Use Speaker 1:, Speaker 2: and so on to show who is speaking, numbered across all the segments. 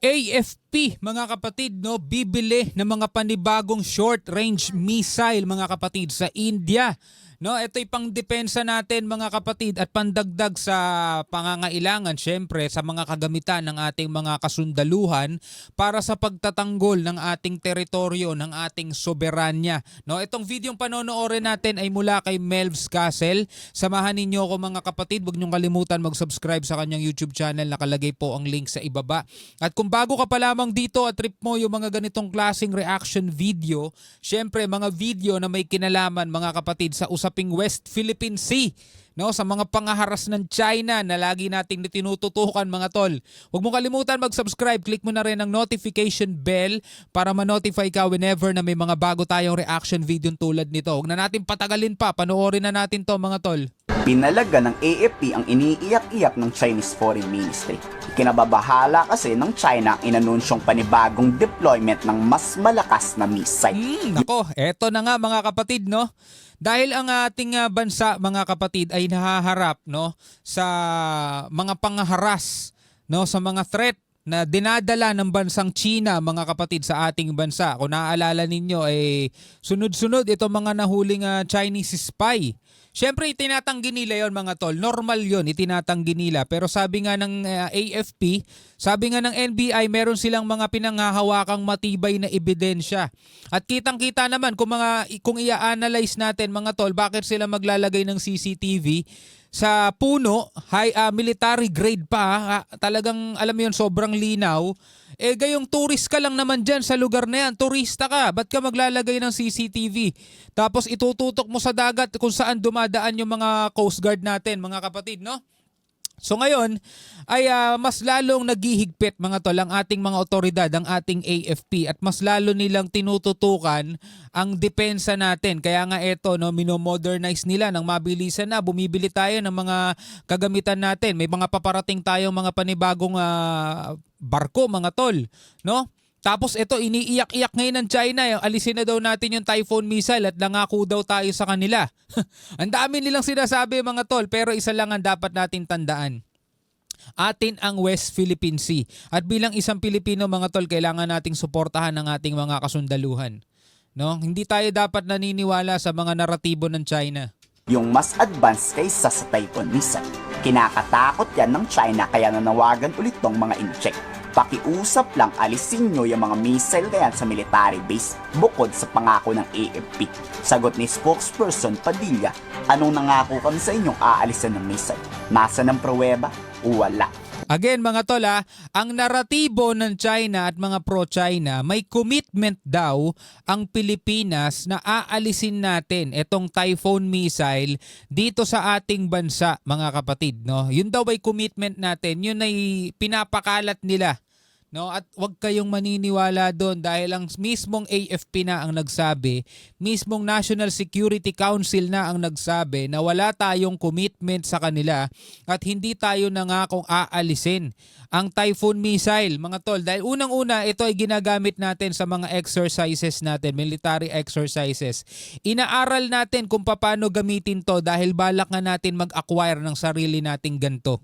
Speaker 1: AFP mga kapatid bibili ng mga panibagong short-range missile mga kapatid sa India. Ito'y pangdepensa natin mga kapatid at pandagdag sa pangangailangan syempre sa mga kagamitan ng ating mga kasundaluhan para sa pagtatanggol ng ating teritoryo, ng ating soberanya. Itong videong panonoorin natin ay mula kay Melvs Castle. Samahan ninyo ako mga kapatid, huwag niyong kalimutan mag-subscribe sa kanyang YouTube channel, nakalagay po ang link sa ibaba. At kung bago ka pa lamang dito at trip mo yung mga ganitong klaseng reaction video, syempre mga video na may kinalaman mga kapatid sa usaping West Philippine Sea, sa mga pangaharas ng China na lagi nating tinututukan mga tol. Huwag mo kalimutan mag-subscribe, click mo na rin ang notification bell para ma-notify ka whenever na may mga bago tayong reaction video tulad nito. Huwag na natin patagalin pa, panoorin na natin to mga tol.
Speaker 2: Pinalaga ng AFP ang iniiyak-iyak ng Chinese Foreign Ministry. Kinababahala kasi ng China ang inanunsyong panibagong deployment ng mas malakas na missile.
Speaker 1: Nako, eto na nga mga kapatid Dahil ang ating bansa mga kapatid ay nahaharap sa mga pangaharas sa mga threat na dinadala ng bansang China mga kapatid sa ating bansa. Kung naaalala ninyo ay sunod-sunod itong mga nahuling Chinese spy. Siyempre itinatanggi nila yon mga tol. Normal yon, itinatanggi nila. Pero sabi nga ng AFP, sabi nga ng NBI, meron silang mga pinanghahawakang matibay na ebidensya. At kitang-kita naman kung i-analyze natin mga tol, bakit sila maglalagay ng CCTV sa puno, military grade pa, talagang alam mo yun, sobrang linaw. Gayong tourist ka lang naman dyan sa lugar na yan, turista ka, ba't ka maglalagay ng CCTV? Tapos itututok mo sa dagat kung saan dumadaan yung mga Coast Guard natin, mga kapatid, So ngayon ay mas lalong naghihigpit mga tol ang ating mga otoridad, ang ating AFP, at mas lalo nilang tinututukan ang depensa natin. Kaya nga ito minomodernize nila ng mabilisan na. Bumibili tayo ng mga kagamitan natin. May mga paparating tayong mga panibagong barko mga tol, Tapos ito, iniiyak-iyak ngayon ng China. Alisin na daw natin yung Typhoon missile at nangako daw tayo sa kanila. Ang dami nilang sinasabi mga tol, pero isa lang ang dapat natin tandaan. Atin ang West Philippine Sea. At bilang isang Pilipino mga tol, kailangan nating suportahan ang ating mga kasundaluhan. Hindi tayo dapat naniniwala sa mga naratibo ng China.
Speaker 2: Yung mas advanced kaysa sa Typhoon missile. Kinakatakot yan ng China kaya nanawagan ulit tong mga incheck. Pakiusap lang alisin nyo yung mga missile na yan sa military base bukod sa pangako ng AFP. Sagot ni spokesperson Padilla, anong nangako kami sa inyong aalisan ng missile? Nasa ng pruweba? Wala.
Speaker 1: Again mga tol, ang naratibo ng China at mga pro-China, may commitment daw ang Pilipinas na aalisin natin itong Typhoon missile dito sa ating bansa mga kapatid. Yun daw ay commitment natin, yun ay pinapakalat nila. At huwag kayong maniniwala doon dahil ang mismong AFP na ang nagsabi, mismong National Security Council na ang nagsabi na wala tayong commitment sa kanila at hindi tayo nangakong aalisin ang Typhoon missile mga tol. Dahil unang-una ito ay ginagamit natin sa mga exercises natin, military exercises. Inaaral natin kung paano gamitin to dahil balak nga natin mag-acquire ng sarili nating ganito.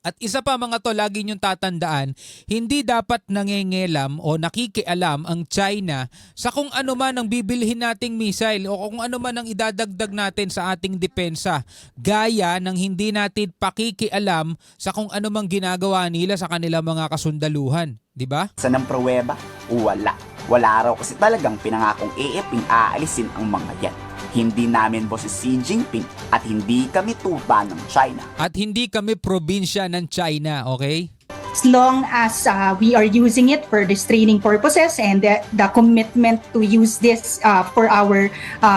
Speaker 1: At isa pa mga tol, lagi niyong tatandaan, hindi dapat nangengelam o nakikialam ang China sa kung ano man ang bibilhin nating missile o kung ano man ang idadagdag natin sa ating depensa. Gaya ng hindi natin pakikialam sa kung ano mang ginagawa nila sa kanilang mga kasundaluhan. Diba?
Speaker 2: Sa ng pruweba? Wala. Wala raw kasi talagang pinangakong AFP aalisin ang mga yan. Hindi namin boss si Xi Jinping at hindi kami tupa ng China.
Speaker 1: At hindi kami probinsya ng China, okay?
Speaker 3: As long as we are using it for these training purposes and the commitment to use this for our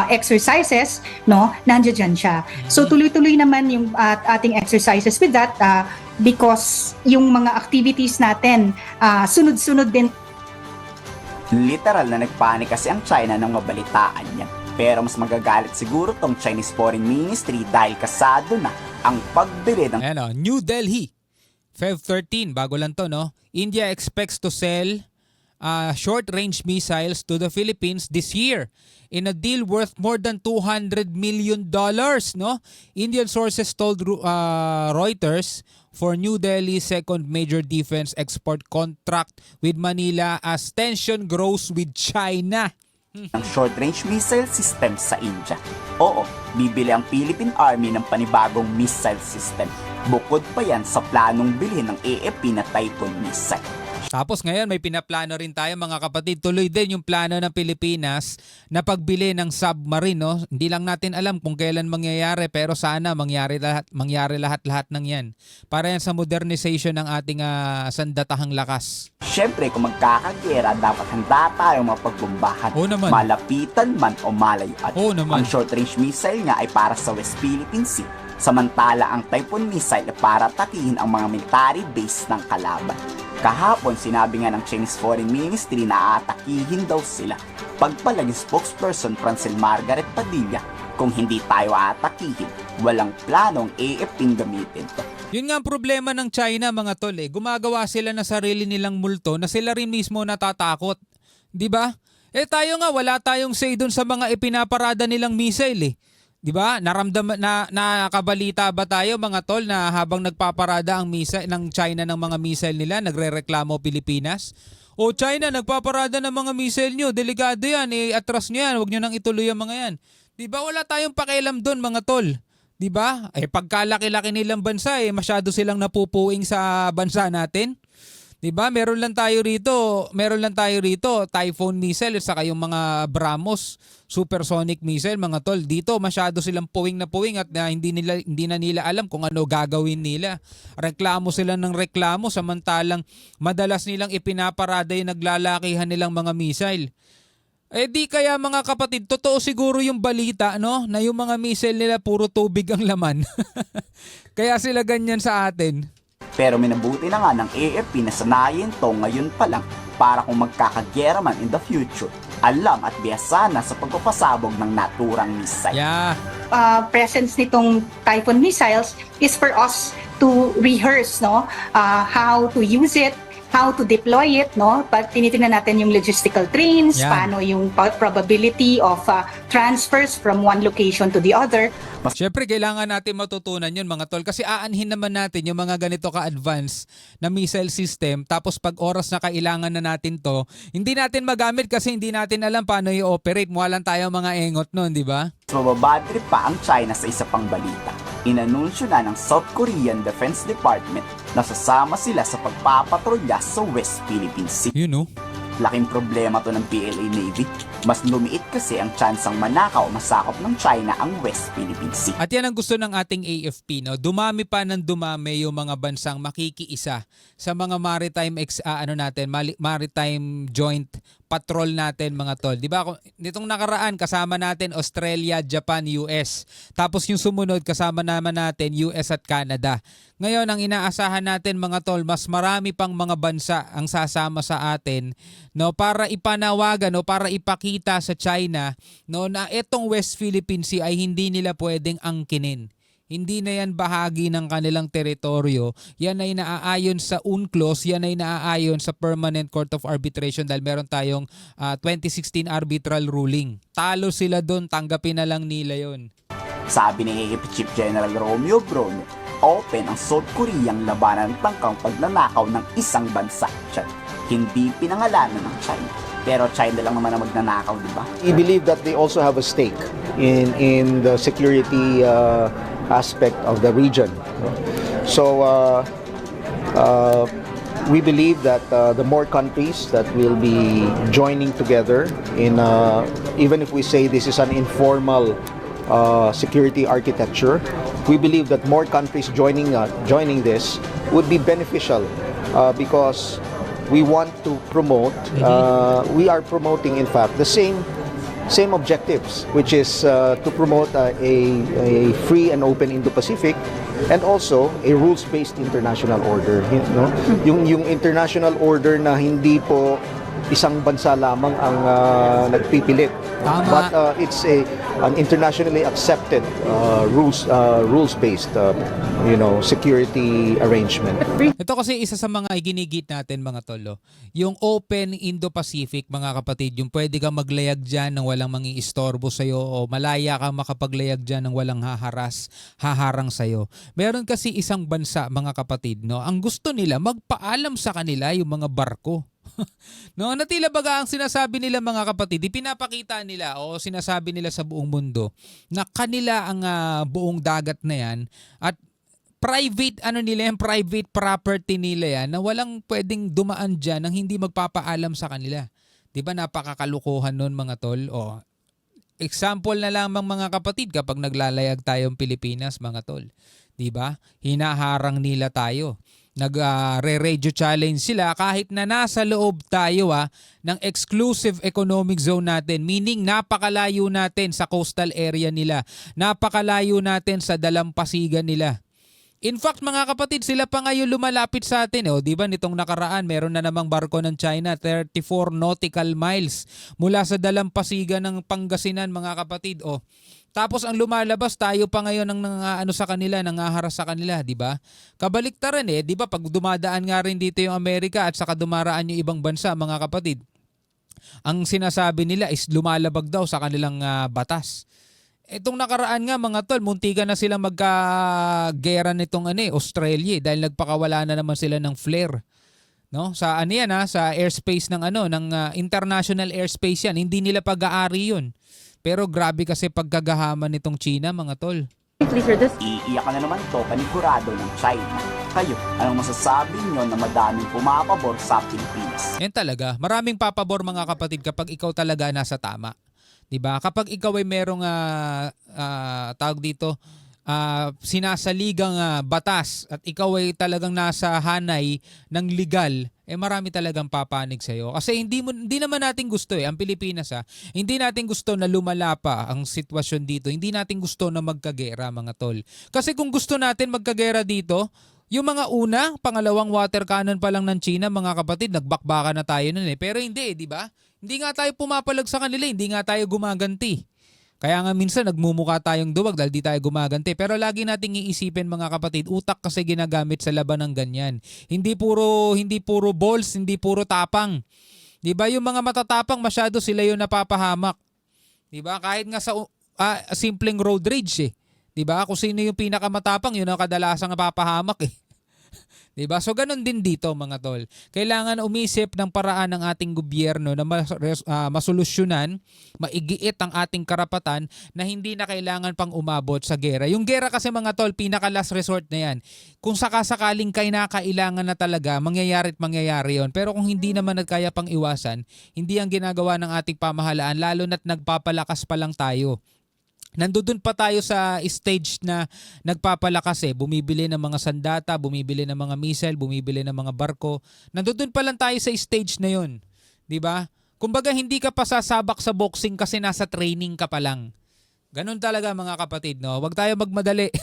Speaker 3: exercises, nandiyan siya. So tuloy-tuloy naman yung ating exercises with that because yung mga activities natin sunod-sunod din.
Speaker 2: Literal na nagpanik kasi ang China nang mabalitaan niya. Pero mas magagalit siguro tong Chinese Foreign Ministry dahil kasado na ang pagbili ng
Speaker 1: New Delhi, Feb 13, bago lang to India expects to sell short-range missiles to the Philippines this year in a deal worth more than $200 million. Indian sources told Reuters for New Delhi's second major defense export contract with Manila as tension grows with China.
Speaker 2: ng short-range missile system sa India. Oo, bibili ang Philippine Army ng panibagong missile system. Bukod pa yan sa planong bilhin ng AFP na Typhoon missile.
Speaker 1: Tapos ngayon may pinaplano rin tayo mga kapatid. Tuloy din yung plano ng Pilipinas na pagbili ng submarine. No? Hindi lang natin alam kung kailan mangyayari pero sana mangyari lahat ng yan. Para yan sa modernization ng ating sandatahang lakas.
Speaker 2: Siyempre, kung magkakagera, dapat handa tayo mapagbombahan.
Speaker 1: Oo naman.
Speaker 2: Malapitan man o malayuan.
Speaker 1: Oo naman.
Speaker 2: Ang short-range missile nga ay para sa West Philippine Sea. Samantala ang Typhoon missile ay para takihin ang mga military base ng kalaban. Kahapon, sinabi nga ng Chinese Foreign Ministry na aatakihin daw sila. Pagpalag spokesperson Francel Margaret Padilla, kung hindi tayo aatakihin, walang planong AFP gamitin to.
Speaker 1: Yun nga ang problema ng China mga tol eh. Gumagawa sila ng sarili nilang multo na sila rin mismo natatakot. 'Di ba? Eh tayo nga wala tayong say doon sa mga ipinaparada nilang missile eh. 'Di ba? Naramdaman na nakabalita ba tayo mga tol na habang nagpaparada ang missile ng China ng mga missile nila, nagrereklamo Pilipinas? O China, nagpaparada ng mga missile nyo, delikado yan, atras nyo yan, huwag nyo nang ituloy ang mga yan. 'Di ba? Wala tayong pakialam doon mga tol. 'Di ba? Eh pagkalaki-laki nilang bansa masyado silang napupuing sa bansa natin. 'Di ba? Meron lang tayo rito Typhoon missile at saka yung mga BrahMos supersonic missile mga tol. Dito masyado silang puwing at hindi na nila alam kung ano gagawin nila. Reklamo sila ng reklamo samantalang madalas nilang ipinaparada yung naglalakihan nilang mga missile. Eh di kaya mga kapatid, totoo siguro yung balita no na yung mga missile nila puro tubig ang laman. Kaya sila ganyan sa atin.
Speaker 2: Pero minabuti na nga ng AFP na sanayin to ngayon pa lang para kung magkakagyera man in the future, alam at biyasa na sa pagpapasabog ng naturang missile.
Speaker 1: Yeah.
Speaker 3: Presence nitong Typhoon missiles is for us to rehearse how to use it, how to deploy it, Pag tinitingnan natin yung logistical trains,
Speaker 1: Yan.
Speaker 3: paano yung probability of transfers from one location to the other.
Speaker 1: Siyempre, kailangan natin matutunan yun mga tol kasi aanhin naman natin yung mga ganito ka-advance na missile system tapos pag oras na kailangan na natin to, hindi natin magamit kasi hindi natin alam paano i-operate. Mukha lang tayo mga engot nun, di ba?
Speaker 2: Mababadrip pa ang China sa isa pang balita. Inanunsyo na ng South Korean Defense Department na sasama sila sa pagpapatrolya sa West Philippine Sea.
Speaker 1: You know?
Speaker 2: Laking problema to ng PLA Navy. Mas lumiit kasi ang tsansang manakaw masakop ng China ang West Philippine Sea.
Speaker 1: At yan ang gusto ng ating AFP, no? Dumami pa ng dumami yung mga bansang makikiisa sa mga maritime joint patrol natin mga tol. 'Di ba? Nitong nakaraan kasama natin Australia, Japan, US. Tapos yung sumunod kasama naman natin US at Canada. Ngayon ang inaasahan natin mga tol, mas marami pang mga bansa ang sasama sa atin, no, para ipanawagan, no, para ipakita sa China, no, na etong West Philippine Sea ay hindi nila pwedeng angkinin. Hindi na yan bahagi ng kanilang teritoryo. Yan ay naaayon sa UNCLOS, yan ay naaayon sa Permanent Court of Arbitration dahil meron tayong 2016 arbitral ruling. Talo sila doon, tanggapin na lang nila yon.
Speaker 2: Sabi ni AFP Chief General Romeo Bronio, open ang South Koreang labanan ng tangkang pagnanakaw ng isang bansa. Hindi pinangalanan ng China. Pero China lang naman ang magnanakaw, di ba?
Speaker 4: We believe that they also have a stake in the security aspect of the region. So we believe that the more countries that will be joining together in even if we say this is an informal security architecture, we believe that more countries joining this would be beneficial because we want to promote, we are promoting in fact the same objectives, which is to promote a free and open Indo-Pacific and also a rules-based international order. Yung international order na hindi po isang bansa lamang ang nagpipilit.
Speaker 1: Tama.
Speaker 4: But it's an internationally accepted rules-based security arrangement.
Speaker 1: Ito kasi isa sa mga ginigit natin mga tolo. Yung Open Indo-Pacific mga kapatid, yung pwede kang maglayag dyan ng walang mangiistorbo sa'yo o malaya kang makapaglayag dyan ng walang haharang sa'yo. Meron kasi isang bansa mga kapatid, no, ang gusto nila magpaalam sa kanila yung mga barko. No, na tila baga ang sinasabi nila mga kapatid, ipinapakita nila o sinasabi nila sa buong mundo na kanila ang buong dagat na yan at private nila yan, private property nila yan na walang pwedeng dumaan diyan nang hindi magpapaalam sa kanila. 'Di ba napakakalukuhan noon mga tol? O example na lamang mga kapatid kapag naglalayag tayong Pilipinas mga tol. 'Di ba? Hinaharang nila tayo. Nag-re-radio challenge sila kahit na nasa loob tayo ng exclusive economic zone natin, meaning napakalayo natin sa coastal area nila, napakalayo natin sa dalampasigan nila. In fact mga kapatid, sila pa ngayon lumalapit sa atin. Di ba nitong nakaraan meron na namang barko ng China 34 nautical miles mula sa dalampasigan ng Pangasinan mga kapatid. Tapos ang lumalabas tayo pa ngayon ng sa kanila, nangaharas sa kanila, di ba? Kabaliktaran di ba? Pag dumadaan nga rin dito yung Amerika at saka dumaraan yung ibang bansa, mga kapatid, ang sinasabi nila is lumalabag daw sa kanilang batas. Itong nakaraan nga mga tol, muntikan na silang magkagera nitong Australia dahil nagpakawala na naman sila ng flare. No? Sa sa airspace ng international airspace yan, hindi nila pag-aari 'yun. Pero grabe kasi pagkagahaman nitong China mga tol.
Speaker 2: Iiyak na naman to panigurado ng China. Kayo, anong masasabi nyo na madaming pumapabor sa Pilipinas?
Speaker 1: Yan talaga, maraming papabor mga kapatid kapag ikaw talaga nasa tama. 'Di ba? Kapag ikaw ay merong tawag dito, sinasaligang batas at ikaw ay talagang nasa hanay ng legal, marami talagang papanig sa'yo. Kasi hindi naman natin gusto ang Pilipinas hindi natin gusto na lumala pa ang sitwasyon dito. Hindi natin gusto na magkagera mga tol. Kasi kung gusto natin magkagera dito, yung mga pangalawang water cannon pa lang ng China mga kapatid, nagbakbaka na tayo nun Pero hindi di ba? Hindi nga tayo pumapalag sa kanila, hindi nga tayo gumaganti. Kaya nga minsan nagmumukha tayong duwag dahil di tayo gumaganti. Pero lagi nating iisipin mga kapatid, utak kasi ginagamit sa laban ng ganyan. Hindi puro balls, hindi puro tapang. 'Di ba? Yung mga matatapang masyado sila yung napapahamak. 'Di ba? Kahit nga sa simpleng road rage 'Di ba? Kung sino yung pinakamatapang, yun ang kadalasang napapahamak 'Di ba? So ganun din dito mga tol. Kailangan umisip ng paraan ng ating gobyerno na masolusyonan, maigiit ang ating karapatan na hindi na kailangan pang umabot sa gera. Yung gera kasi mga tol, pinaka last resort na yan. Kung sakasakaling kailangan na talaga, mangyayari yon. Pero kung hindi naman kaya pang iwasan, hindi ang ginagawa ng ating pamahalaan, lalo na't nagpapalakas pa lang tayo. Nandun pa tayo sa stage na nagpapalakas bumibili ng mga sandata, bumibili ng mga missile, bumibili ng mga barko. Nandun pa lang tayo sa stage na yun. 'Di ba? Kumbaga hindi ka pa sasabak sa boxing kasi nasa training ka pa lang. Ganun talaga mga kapatid, no? Huwag tayo magmadali.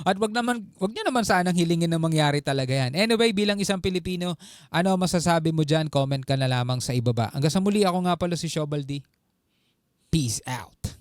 Speaker 1: At wag niyo naman sanang hilingin na mangyari talaga yan. Anyway, bilang isang Pilipino, ano masasabi mo diyan? Comment ka na lamang sa ibaba. Hanggang sa muli, ako nga pala si Shobaldi. Peace out.